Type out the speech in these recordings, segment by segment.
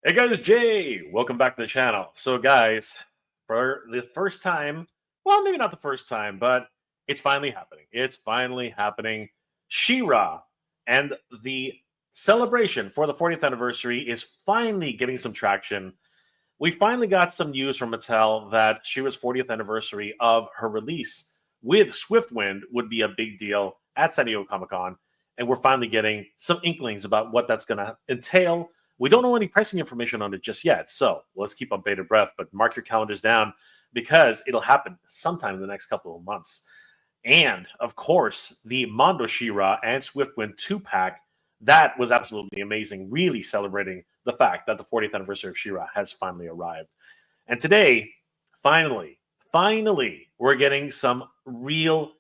Hey guys, Jay! Welcome back to the channel. So guys, for the first time, well, maybe not the first time, but it's finally happening. It's finally happening. Shira and the celebration for the 40th anniversary is finally getting some traction. We finally got some news from Mattel that Shira's 40th anniversary of her release with Swiftwind would be a big deal at San Diego Comic-Con, and we're finally getting some inklings about what that's going to entail. We don't know any pricing information on it just yet, so let's keep on bated breath, but mark your calendars down because it'll happen sometime in the next couple of months. And, of course, the Mondo Shira and Swiftwind 2-pack, that was absolutely amazing, really celebrating the fact that the 40th anniversary of Shira has finally arrived. And today, finally, we're getting some real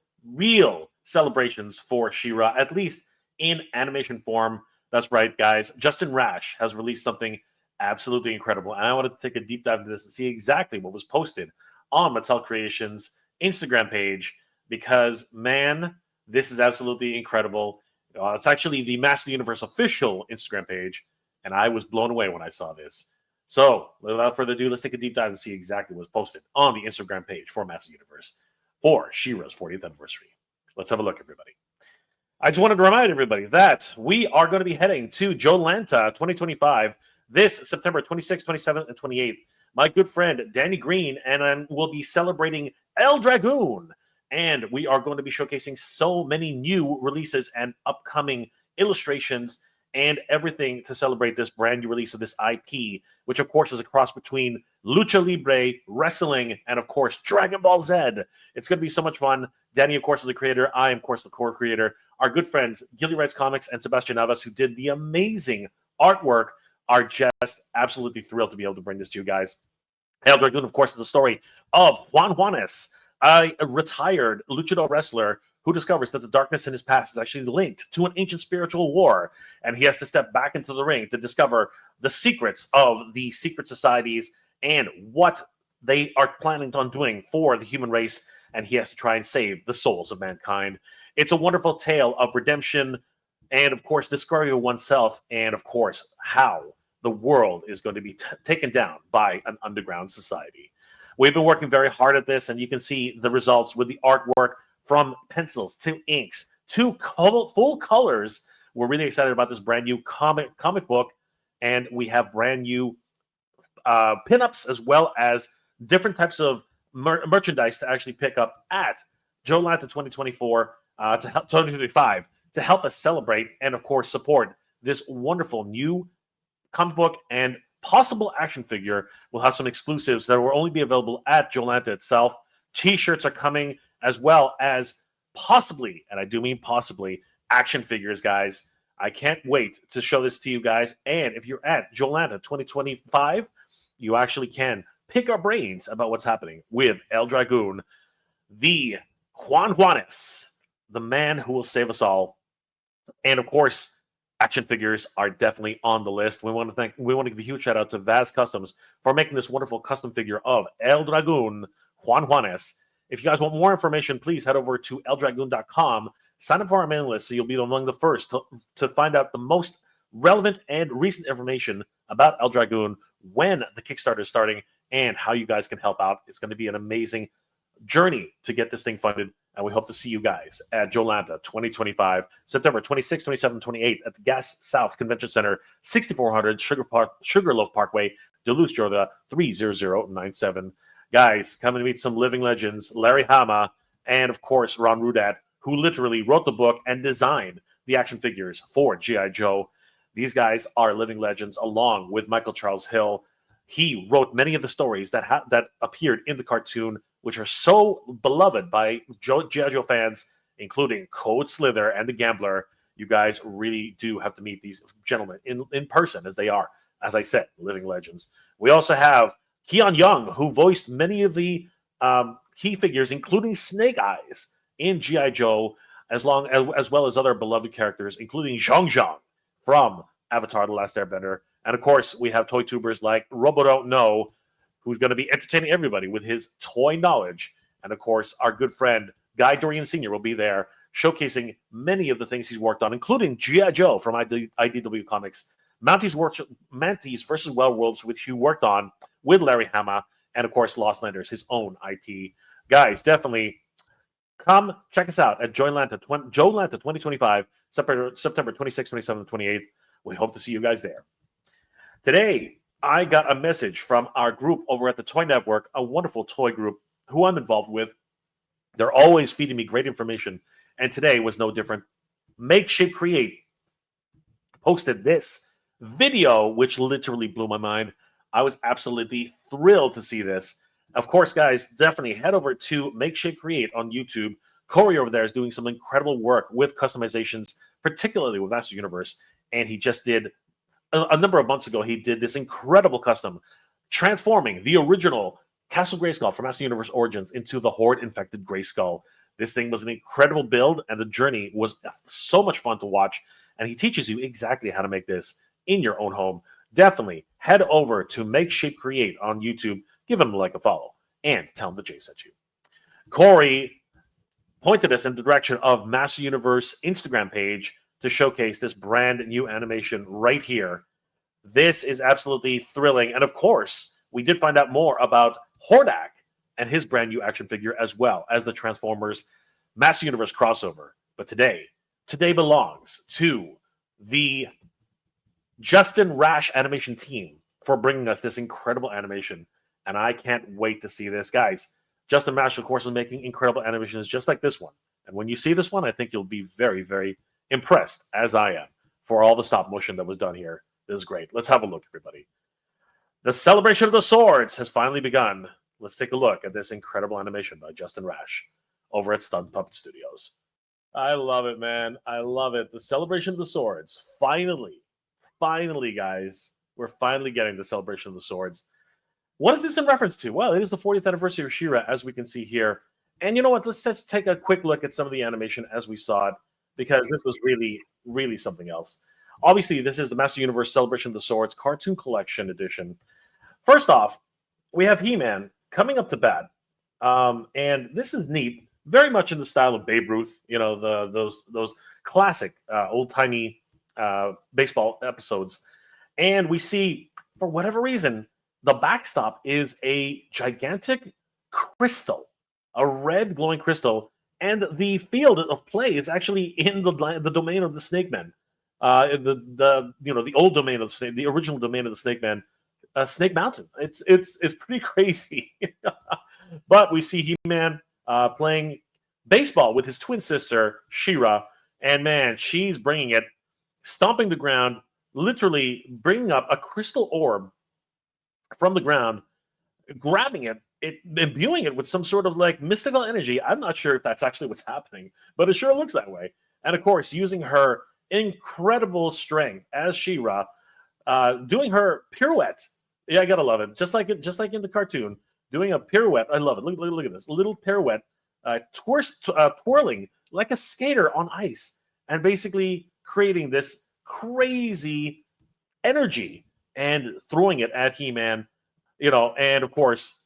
celebrations for Shira, at least in animation form. That's right, guys. Justin Rash has released something absolutely incredible, and I want to take a deep dive into this and see exactly what was posted on Mattel Creations' Instagram page, because, man, this is absolutely incredible. It's actually the Master Universe official Instagram page, and I was blown away when I saw this. So, without further ado, let's take a deep dive and see exactly what was posted on the Instagram page for Master Universe for Shira's 40th anniversary. Let's have a look, everybody. I just wanted to remind everybody that we are going to be heading to JoeLanta 2025 this September 26th, 27th, and 28th. My good friend Danny Green and I will be celebrating El Dragoon, and we are going to be showcasing so many new releases and upcoming illustrations and everything to celebrate this brand new release of this IP, which of course is a cross between Lucha Libre, wrestling, and of course Dragon Ball Z. It's going to be so much fun. Danny, of course, is the creator. I am, of course, the core creator. Our good friends Gilly Writes Comics and Sebastian Navas, who did the amazing artwork, are just absolutely thrilled to be able to bring this to you guys. El Dragoon, of course, is the story of Juan Juanes, a retired luchador wrestler who discovers that the darkness in his past is actually linked to an ancient spiritual war, and he has to step back into the ring to discover the secrets of the secret societies and what they are planning on doing for the human race, and he has to try and save the souls of mankind. It's a wonderful tale of redemption and, of course, discovery of oneself, and, of course, how the world is going to be taken down by an underground society. We've been working very hard at this, and you can see the results with the artwork from pencils to inks to full colors. We're really excited about this brand new comic book, and we have brand new pinups as well as different types of merchandise to actually pick up at JoeLanta 2024 to help 2025 to help us celebrate and, of course, support this wonderful new comic book and possible action figure. We'll have some exclusives that will only be available at JoeLanta itself. T-shirts are coming, as well as possibly, and I do mean possibly, action figures, guys. I can't wait to show this to you guys. And if you're at JoeLanta 2025, you actually can pick our brains about what's happening with El Dragoon, the Juan Juanes, the man who will save us all. And of course, action figures are definitely on the list. We want to give a huge shout out to Vaz Customs for making this wonderful custom figure of El Dragoon, Juan Juanes. If you guys want more information, please head over to eldragoon.com. Sign up for our mailing list so you'll be among the first to find out the most relevant and recent information about El Dragoon, when the Kickstarter is starting, and how you guys can help out. It's going to be an amazing journey to get this thing funded, and we hope to see you guys at JoeLanta 2025, September 26, 27, 28 at the Gas South Convention Center, 6400 Sugarloaf Parkway, Duluth, Georgia, 30097. Guys, come and meet some living legends, Larry Hama, and of course, Ron Rudat, who literally wrote the book and designed the action figures for G.I. Joe. These guys are living legends, along with Michael Charles Hill. He wrote many of the stories that appeared in the cartoon, which are so beloved by G.I. Joe fans, including Code Slither and the Gambler. You guys really do have to meet these gentlemen in person, as they are, as I said, living legends. We also have Keon Young, who voiced many of the key figures, including Snake Eyes in G.I. Joe, as well as other beloved characters, including Zhang Zhang from Avatar: The Last Airbender. And of course, we have toy tubers like Robo Don't Know, who's going to be entertaining everybody with his toy knowledge. And of course, our good friend Guy Dorian Sr. will be there, showcasing many of the things he's worked on, including G.I. Joe from IDW Comics Mantis versus Werewolves, which he worked on with Larry Hama, and of course Lostlanders, his own IP. Guys, definitely come check us out at JoeLanta 2025, September 26th, 27th, 28th. We hope to see you guys there. Today, I got a message from our group over at the Toy Network, a wonderful toy group who I'm involved with. They're always feeding me great information, and today was no different. Make, Shape, Create posted this video, which literally blew my mind. I was absolutely thrilled to see this. Of course, guys, definitely head over to Make, Shape, Create on YouTube. Corey over there is doing some incredible work with customizations, particularly with Master Universe, and he just did a number of months ago, he did this incredible custom, transforming the original Castle Grayskull from Master Universe Origins into the Horde Infected Grayskull. This thing was an incredible build, and the journey was so much fun to watch. And he teaches you exactly how to make this in your own home. Definitely head over to Make, Shape, Create on YouTube. Give him a follow, and tell him that Jay sent you. Corey pointed us in the direction of Master Universe Instagram page to showcase this brand new animation right here. This is absolutely thrilling. And of course, we did find out more about Hordak and his brand new action figure, as well as the Transformers Master Universe crossover. But today belongs to the Justin Rash animation team for bringing us this incredible animation. And I can't wait to see this. Guys, Justin Rash, of course, is making incredible animations just like this one. And when you see this one, I think you'll be very, very impressed, as I am, for all the stop motion that was done here. This is great. Let's have a look, everybody. The celebration of the swords has finally begun. Let's take a look at this incredible animation by Justin Rash over at Stunt Puppet Studios. I love it, man. I love it. The celebration of the swords. Finally, guys, we're finally getting the celebration of the swords. What is this in reference to? Well, it is the 40th anniversary of Shira, as we can see here. And you know what? Let's just take a quick look at some of the animation as we saw it, because this was really, really something else. Obviously, this is the Master Universe Celebration of the Swords Cartoon Collection Edition. First off, we have He-Man coming up to bat. And this is neat, very much in the style of Babe Ruth, you know, those classic old-timey baseball episodes. And we see, for whatever reason, the backstop is a gigantic crystal, a red glowing crystal, and the field of play is actually in the domain of the Snake Man, the old domain of the Snake, the original domain of the Snake Man, Snake Mountain. It's pretty crazy. But we see He-Man playing baseball with his twin sister Shira, and man, she's bringing it, stomping the ground, literally bringing up a crystal orb from the ground, grabbing it, imbuing it with some sort of mystical energy. I'm not sure if that's actually what's happening, but it sure looks that way. And of course, using her incredible strength as Shira, doing her pirouette. Yeah, I gotta love it. Just like in the cartoon, doing a pirouette. I love it. Look at this, a little pirouette, twirling like a skater on ice, and basically creating this crazy energy and throwing it at He-Man, and of course,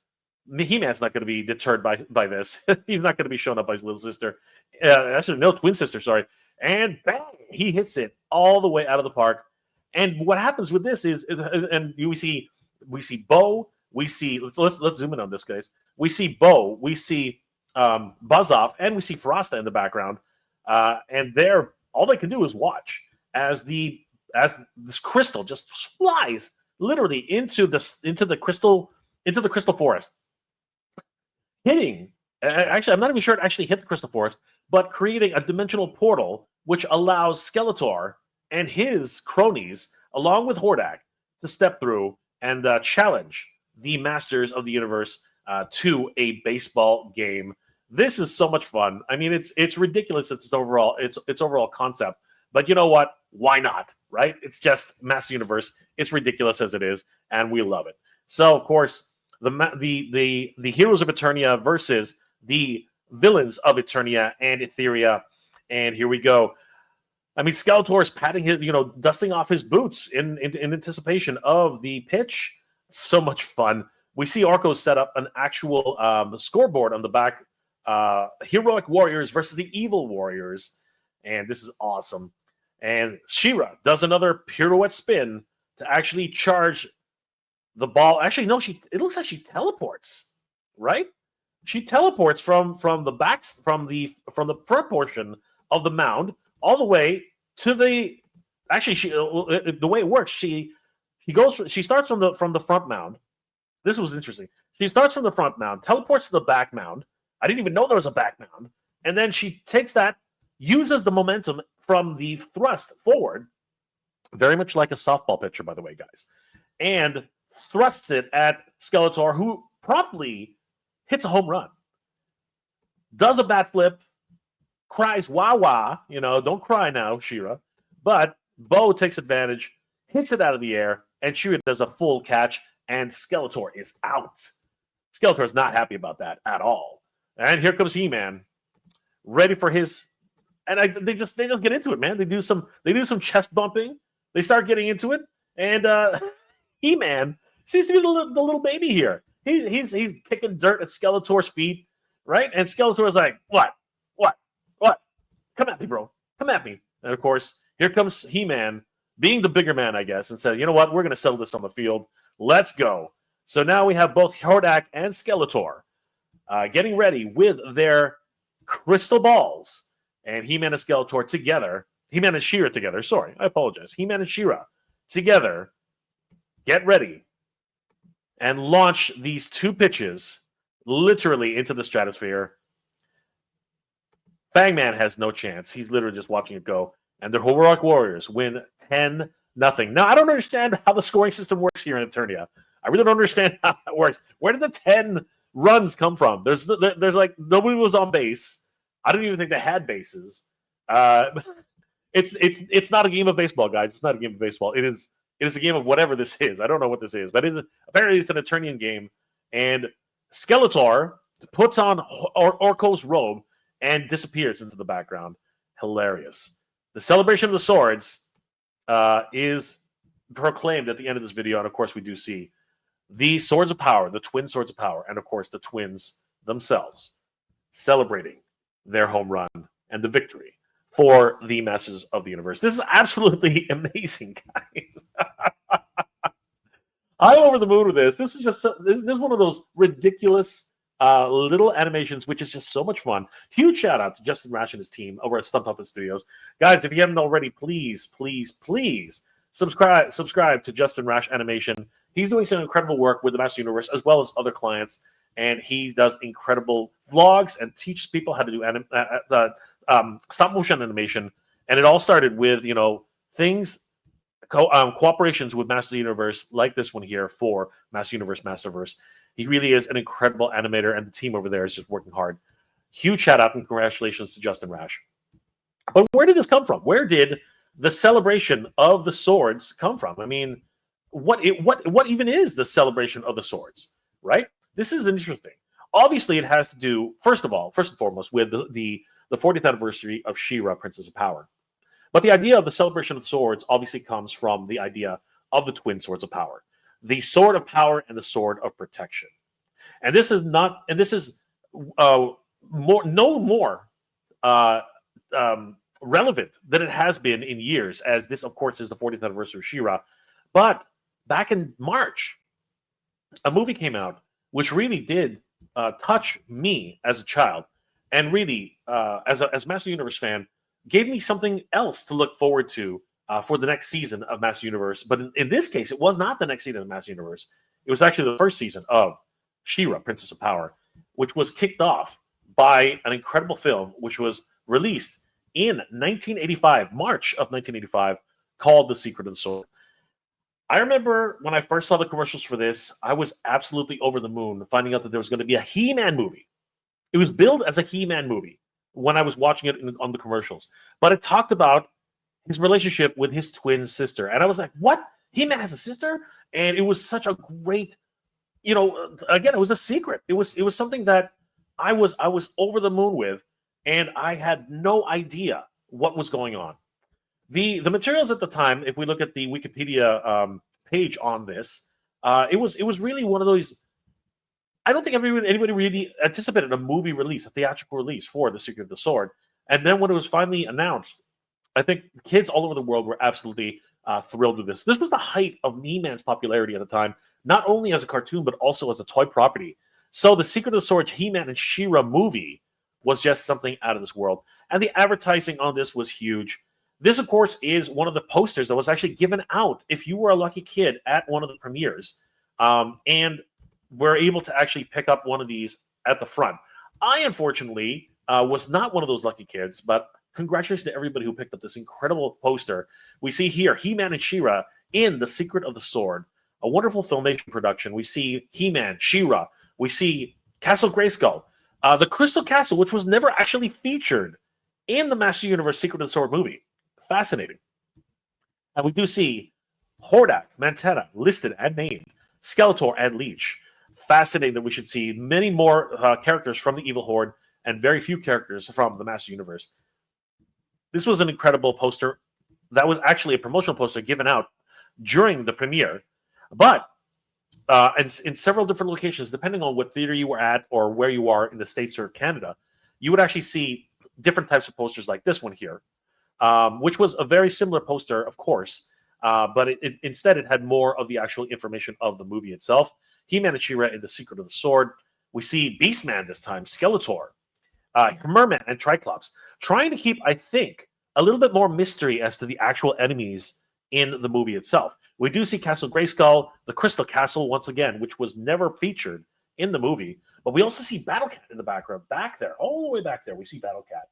He-Man's not going to be deterred by this. He's not going to be shown up by his little sister. Actually, no, twin sister, sorry. And bang, he hits it all the way out of the park. And what happens with this is, and we see Bo, we see, let's zoom in on this, guys. We see Bo, we see Buzz-Off, and we see Frosta in the background. And all they can do is watch as this crystal just flies literally into the crystal forest, hitting. Actually, I'm not even sure it actually hit the crystal forest, but creating a dimensional portal which allows Skeletor and his cronies, along with Hordak, to step through and challenge the masters of the universe to a baseball game. This is so much fun. I mean, it's ridiculous. Its overall concept. But you know what? Why not, right? It's just Master Universe. It's ridiculous as it is, and we love it. So, of course, the heroes of Eternia versus the villains of Eternia and Etheria. And here we go. I mean, Skeletor is patting his, dusting off his boots in anticipation of the pitch. So much fun. We see Orko set up an actual scoreboard on the back. Heroic Warriors versus the Evil Warriors. And this is awesome. And Shira does another pirouette spin to actually charge the ball. Actually, no, it looks like she teleports, right? She teleports from the backs from the front portion of the mound all the way to the. Actually, the way it works, she starts from the front mound. This was interesting. She starts from the front mound, teleports to the back mound. I didn't even know there was a back mound, and then she takes that, uses the momentum from the thrust forward, very much like a softball pitcher, by the way, guys, and thrusts it at Skeletor, who promptly hits a home run, does a bat flip, cries wah wah, don't cry now, Shira. But Bo takes advantage, hits it out of the air, and Shira does a full catch, and Skeletor is out. Skeletor is not happy about that at all. And here comes He-Man, ready for his. And they just get into it, man. They do some chest bumping. They start getting into it, and He-Man seems to be the little baby here. He's kicking dirt at Skeletor's feet, right? And Skeletor's like, what? Come at me, bro. Come at me. And of course, here comes He-Man, being the bigger man, I guess, and said, you know what? We're going to settle this on the field. Let's go. So now we have both Horde and Skeletor getting ready with their crystal balls. And He-Man and Skeletor together, He-Man and Shira together, sorry, I apologize. He-Man and Shira together get ready and launch these two pitches literally into the stratosphere. Fang-Man has no chance. He's literally just watching it go. And the Heroic Warriors win 10-0. Now, I don't understand how the scoring system works here in Eternia. I really don't understand how that works. Where did the 10 runs come from? There's like nobody was on base. I don't even think they had bases. It's not a game of baseball, guys. It's not a game of baseball. It is a game of whatever this is. I don't know what this is, but apparently it's an Eternian game. And Skeletor puts on Orko's robe and disappears into the background. Hilarious. The celebration of the swords is proclaimed at the end of this video, and of course we do see the Swords of Power, the twin Swords of Power, and of course the twins themselves celebrating their home run and the victory for the Masters of the Universe. This is absolutely amazing, guys. I'm over the moon with this. This is one of those ridiculous little animations, which is just so much fun. Huge shout out to Justin Rash and his team over at Stump Puppet Studios. Guys, if you haven't already, please subscribe to Justin Rash Animation. He's doing some incredible work with the Master Universe as well as other clients, and he does incredible vlogs and teaches people how to do stop motion animation. And it all started with things. Cooperations with Master Universe, like this one here for Master Universe Masterverse. He really is an incredible animator, and the team over there is just working hard. Huge shout out and congratulations to Justin Rash. But where did this come from? Where did the celebration of the swords come from? I mean, what even is the celebration of the swords, right? This is interesting. Obviously, it has to do, first and foremost, with the 40th anniversary of Shira, Princess of Power. But the idea of the celebration of swords obviously comes from the idea of the twin swords of power, the sword of power and the sword of protection. And this is no more relevant than it has been in years, as this, of course, is the 40th anniversary of Shira. But back in March, a movie came out which really did touch me as a child, and really, as a Master Universe fan, gave me something else to look forward to for the next season of Master Universe. But in this case, it was not the next season of Master Universe. It was actually the first season of Shira, Princess of Power, which was kicked off by an incredible film, which was released in 1985, March of 1985, called The Secret of the Sword. I remember when I first saw the commercials for this, I was absolutely over the moon, finding out that there was going to be a He-Man movie. It was billed as a He-Man movie when I was watching it on the commercials. But it talked about his relationship with his twin sister. And I was like, what? He-Man has a sister? And it was such a great, again, it was a secret. It was something that I was over the moon with, and I had no idea what was going on. The materials at the time, if we look at the Wikipedia page on this, it was really one of those. I don't think anybody really anticipated a movie release, a theatrical release for The Secret of the Sword. And then when it was finally announced I think kids all over the world were absolutely thrilled with this. This was the height of He-Man's popularity at the time, not only as a cartoon, but also as a toy property. So the Secret of the Sword He-Man and Shira movie was just something out of this world. And the advertising on this was huge. This, of course, is one of the posters that was actually given out if you were a lucky kid at one of the premieres. And were able to actually pick up one of these at the front. I, unfortunately, was not one of those lucky kids, but congratulations to everybody who picked up this incredible poster. We see here He-Man and Shira in The Secret of the Sword, a wonderful Filmation production. We see He-Man, Shira. We see Castle Grayskull, the Crystal Castle, which was never actually featured in the Master Universe Secret of the Sword movie. Fascinating. And we do see Hordak, Mantena listed and named, Skeletor and Leech. Fascinating that we should see many more characters from the Evil Horde and very few characters from the Master Universe. This was an incredible poster. That was actually a promotional poster given out during the premiere. But in several different locations, depending on what theater you were at or where you are in the States or Canada, you would actually see different types of posters like this one here, which was a very similar poster, of course, but instead it had more of the actual information of the movie itself. He-Man and She-Ra in The Secret of the Sword. We see Beastman this time, Skeletor, Merman, and Triclops, trying to keep, I think, a little bit more mystery as to the actual enemies in the movie itself. We do see Castle Grayskull, the Crystal Castle, once again, which was never featured in the movie. But we also see Battle Cat in the background, back there, all the way back there, we see Battle Cat.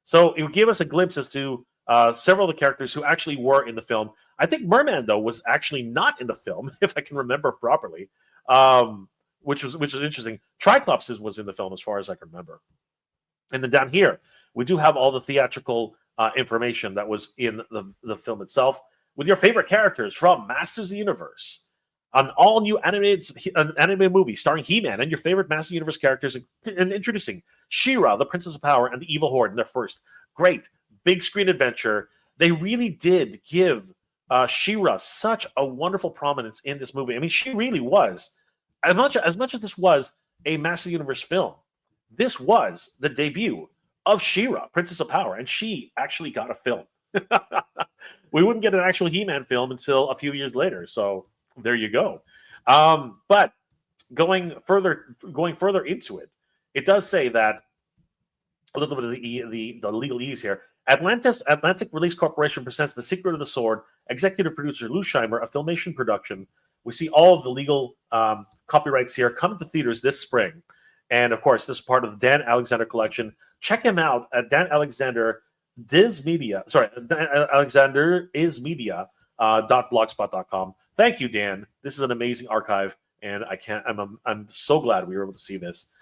So it would give us a glimpse as to several of the characters who actually were in the film. I think Merman, though, was actually not in the film, if I can remember properly, which was interesting. Triclops was in the film, as far as I can remember. And then down here, we do have all the theatrical information that was in the film itself, with your favorite characters from Masters of the Universe, an all-new animated movie starring He-Man and your favorite Masters of the Universe characters, and introducing She-Ra, the Princess of Power, and the Evil Horde in their first great big screen adventure. They really did give She-Ra such a wonderful prominence in this movie. I mean, she really was, as much as this was a Masters of the Universe film, this was the debut of She-Ra, Princess of Power, and she actually got a film. We wouldn't get an actual He-Man film until a few years later, so there you go. But going further into it, it does say that a little bit of the legalese here. Atlantic Release Corporation presents The Secret of the Sword. Executive producer Lou Scheimer, a Filmation production. We see all of the legal copyrights here coming to theaters this spring. And of course, this is part of the Dan Alexander collection. Check him out at Dan Alexander alexanderismedia.blogspot.com. Thank you, Dan. This is an amazing archive, and I'm so glad we were able to see this.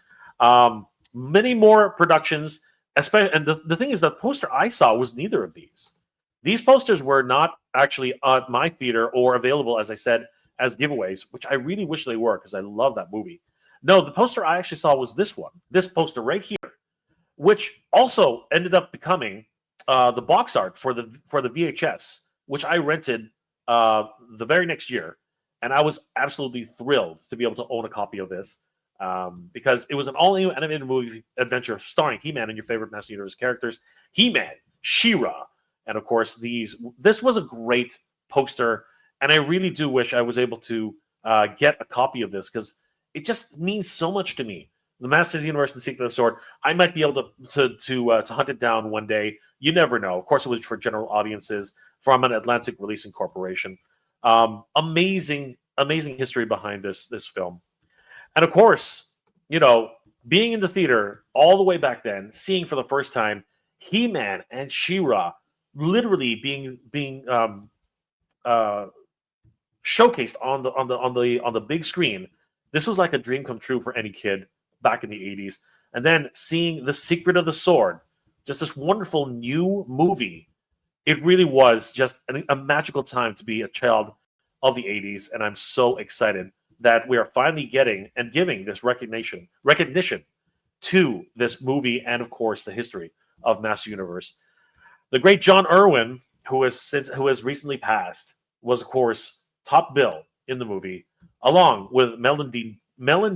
Many more productions, especially, and the thing is, the poster I saw was neither of these. These posters were not actually at my theater or available, as I said, as giveaways, which I really wish they were, because I love that movie. No, the poster I actually saw was this one, this poster right here, which also ended up becoming the box art for the VHS, which I rented the very next year, and I was absolutely thrilled to be able to own a copy of this, because it was an all-new animated movie adventure starring He-Man and your favorite Master Universe characters, He-Man, She-Ra, and of course this was a great poster, and I really do wish I was able to get a copy of this, because it just means so much to me. The Masters of the Universe and the Secret of the Sword. I might be able to hunt it down one day. You never know. Of course, it was for general audiences from an Atlantic Releasing Corporation. Amazing history behind this film. And of course, being in the theater all the way back then, seeing for the first time He-Man and She-Ra literally being showcased on the big screen. This was like a dream come true for any kid back in the 80s. And then seeing The Secret of the Sword, just this wonderful new movie. It really was just a magical time to be a child of the 80s. And I'm so excited that we are finally getting and giving this recognition to this movie and, of course, the history of Master Universe. The great John Irwin, who has recently passed, was, of course, top bill in the movie, along with Melon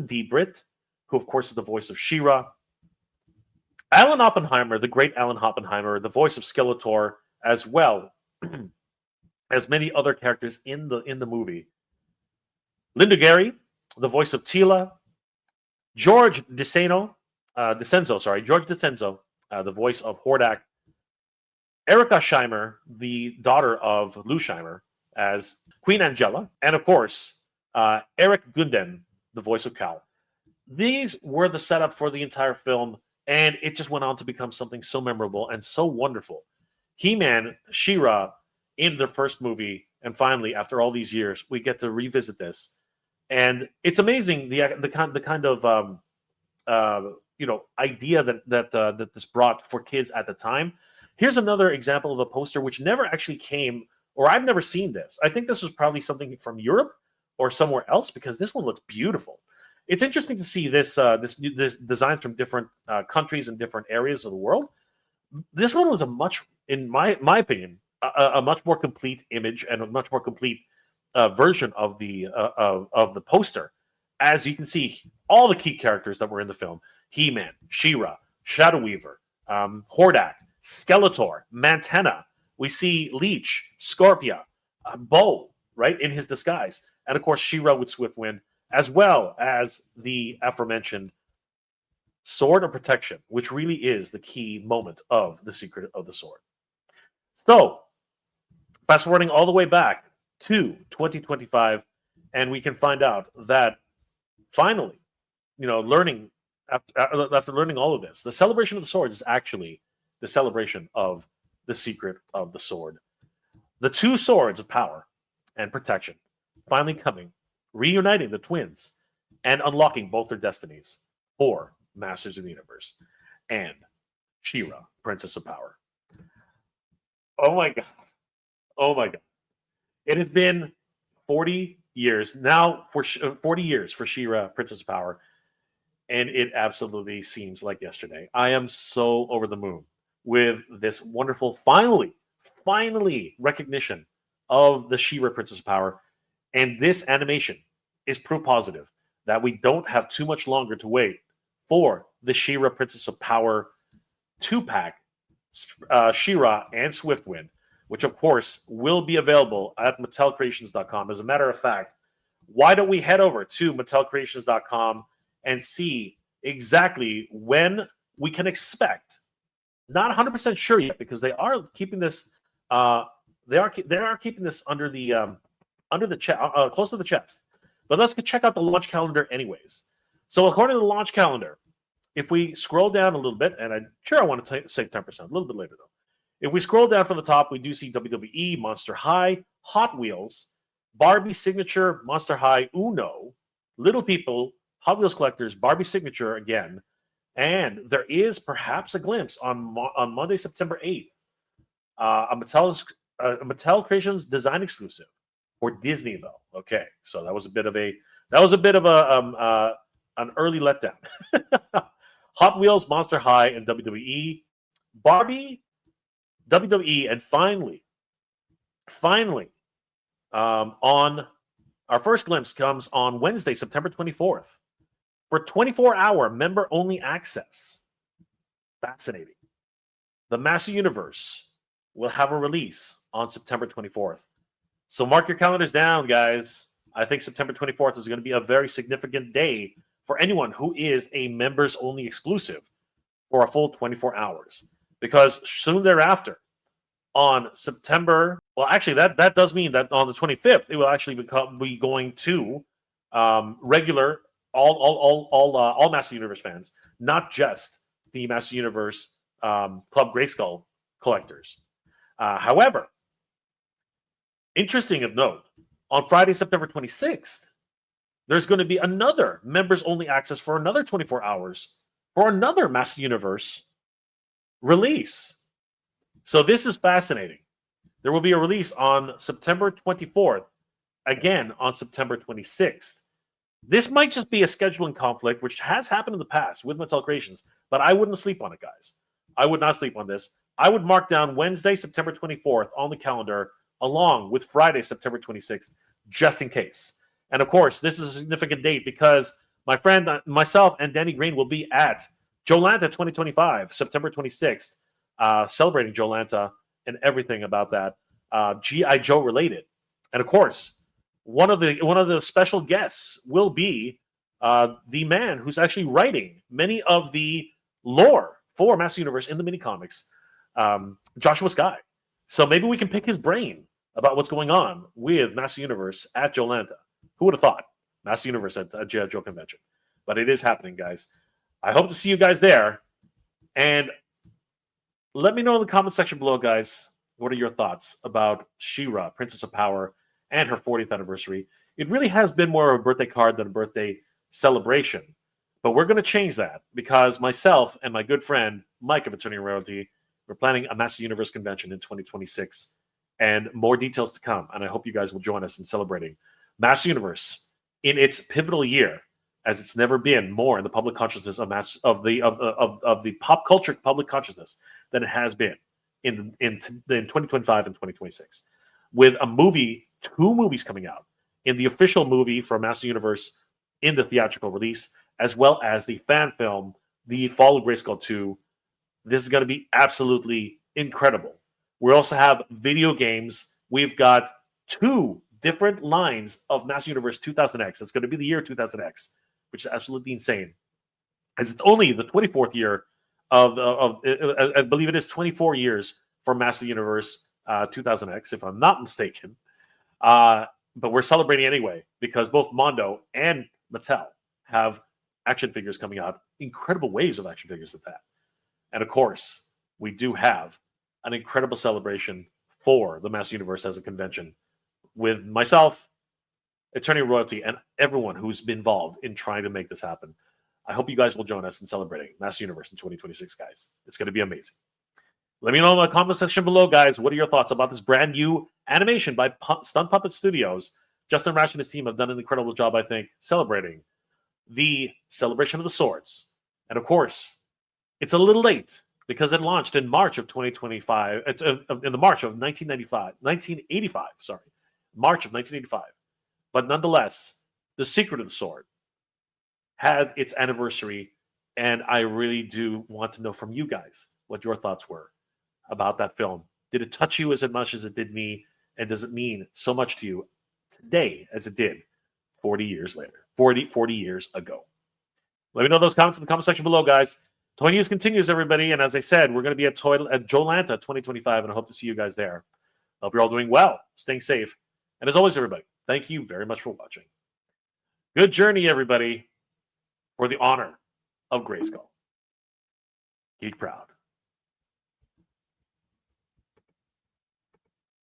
D. Britt, who, of course, is the voice of She-Ra. Alan Oppenheimer, the great Alan Oppenheimer, the voice of Skeletor, as well as many other characters in the movie. Linda Gary, the voice of Tila, George George DeCenzo, the voice of Hordak, Erica Scheimer, the daughter of Lou Scheimer, as Queen Angela, and of course, Eric Gunden, the voice of Cal. These were the setup for the entire film, and it just went on to become something so memorable and so wonderful. He-Man, She-Ra, in their first movie, and finally, after all these years, we get to revisit this, and it's amazing the kind of idea that this brought for kids at the time. Here's another example of a poster which never actually came, or I've never seen this. I think this was probably something from Europe or somewhere else, because this one looks beautiful. It's interesting to see this designs from different countries and different areas of the world. This one was in my opinion, a much more complete image and a much more complete version of the poster. As you can see, all the key characters that were in the film: He-Man, She-Ra, Shadow Weaver, Hordak, Skeletor, Mantenna. We see Leech, Scorpia, Bo, right, in his disguise. And of course, She-Ra with Swiftwind, as well as the aforementioned Sword of Protection, which really is the key moment of the Secret of the Sword. So, fast forwarding all the way back to 2025, and we can find out that finally, learning after learning all of this, the celebration of the swords is actually the celebration of the Secret of the Sword. The two swords of power and protection finally coming, reuniting the twins, and unlocking both their destinies for Masters of the Universe and She-Ra, Princess of Power. Oh my God. Oh my God. It has been 40 years now, for 40 years for She-Ra, Princess of Power, and it absolutely seems like yesterday. I am so over the moon with this wonderful, finally recognition of the She-Ra, Princess of Power. And this animation is proof positive that we don't have too much longer to wait for the She-Ra, Princess of Power 2-pack, She-Ra and Swiftwind, which of course will be available at MattelCreations.com. As a matter of fact, why don't we head over to MattelCreations.com and see exactly when we can expect? Not 100% sure yet, because they are keeping this. They are keeping this under the close to the chest. But let's check out the launch calendar, anyways. So according to the launch calendar, if we scroll down a little bit, and I want to say 10%, a little bit later though. If we scroll down from the top, we do see WWE, Monster High, Hot Wheels, Barbie Signature, Monster High, Uno, Little People, Hot Wheels Collectors, Barbie Signature again, and there is perhaps a glimpse on Monday, September 8th, a Mattel Creations design exclusive for Disney, though. Okay, so that was a bit of an early letdown. Hot Wheels, Monster High, and WWE, Barbie, WWE, and finally, on our first glimpse comes on Wednesday, September 24th, for 24-hour member-only access. Fascinating. The Master Universe will have a release on September 24th. So mark your calendars down, guys. I think September 24th is going to be a very significant day for anyone who is a members-only exclusive for a full 24 hours. Because soon thereafter, on September, well, actually, that does mean that on the 25th, it will actually be going to regular all Master Universe fans, not just the Master Universe Club Grayskull collectors. However, interesting of note, on Friday, September 26th, there's going to be another members-only access for another 24 hours for another Master Universe release. So this is fascinating. There will be a release on September 24th, again on September 26th. This might just be a scheduling conflict, which has happened in the past with Mattel Creations, but I wouldn't sleep on it, guys. I would not sleep on this. I would mark down Wednesday, September 24th on the calendar, along with Friday, September 26th, just in case. And of course, this is a significant date because my friend, myself, and Danny Green will be at JoeLanta 2025, September 26th, celebrating JoeLanta and everything about that G.I. Joe related. And of course, one of the special guests will be the man who's actually writing many of the lore for Master Universe in the mini comics, Joshua Skye. So maybe we can pick his brain about what's going on with Master Universe at JoeLanta. Who would have thought? Master Universe at a G.I. Joe convention. But it is happening, guys. I hope to see you guys there. And let me know in the comment section below, guys, what are your thoughts about Shira, Princess of Power, and her 40th anniversary? It really has been more of a birthday card than a birthday celebration. But we're going to change that because myself and my good friend, Mike of Attorney Royalty, we're planning a Master Universe convention in 2026. And more details to come. And I hope you guys will join us in celebrating Master Universe in its pivotal year, as it's never been more in the public consciousness of the pop culture public consciousness than it has been in 2025 and 2026. With a movie, 2 movies coming out, in the official movie for Master Universe in the theatrical release, as well as the fan film, The Fall of Grayskull 2. This is going to be absolutely incredible. We also have video games. We've got 2 different lines of Master Universe 2000X. It's going to be the year 2000X, which is absolutely insane, as it's only the 24th year of I believe it is 24 years for Master Universe 2000X, if I'm not mistaken. But we're celebrating anyway because both Mondo and Mattel have action figures coming out, incredible waves of action figures at that. And of course, we do have an incredible celebration for the Master Universe as a convention with myself, Attorney Royalty, and everyone who's been involved in trying to make this happen. I hope you guys will join us in celebrating Master Universe in 2026, guys. It's going to be amazing. Let me know in the comment section below, guys, what are your thoughts about this brand new animation by Stunt Puppet Studios? Justin Rash and his team have done an incredible job, I think, celebrating the celebration of the swords. And of course, it's a little late because it launched in March of 2025, in the March of 1985, sorry. March of 1985. But nonetheless, The Secret of the Sword had its anniversary, and I really do want to know from you guys what your thoughts were about that film. Did it touch you as much as it did me, and does it mean so much to you today as it did 40 years later, 40 years ago? Let me know those comments in the comment section below, guys. Toy News continues, everybody, and as I said, we're going to be at JoeLanta 2025, and I hope to see you guys there. I hope you're all doing well, staying safe, and as always, everybody, thank you very much for watching. Good journey, everybody, for the honor of Grayskull. Geek proud.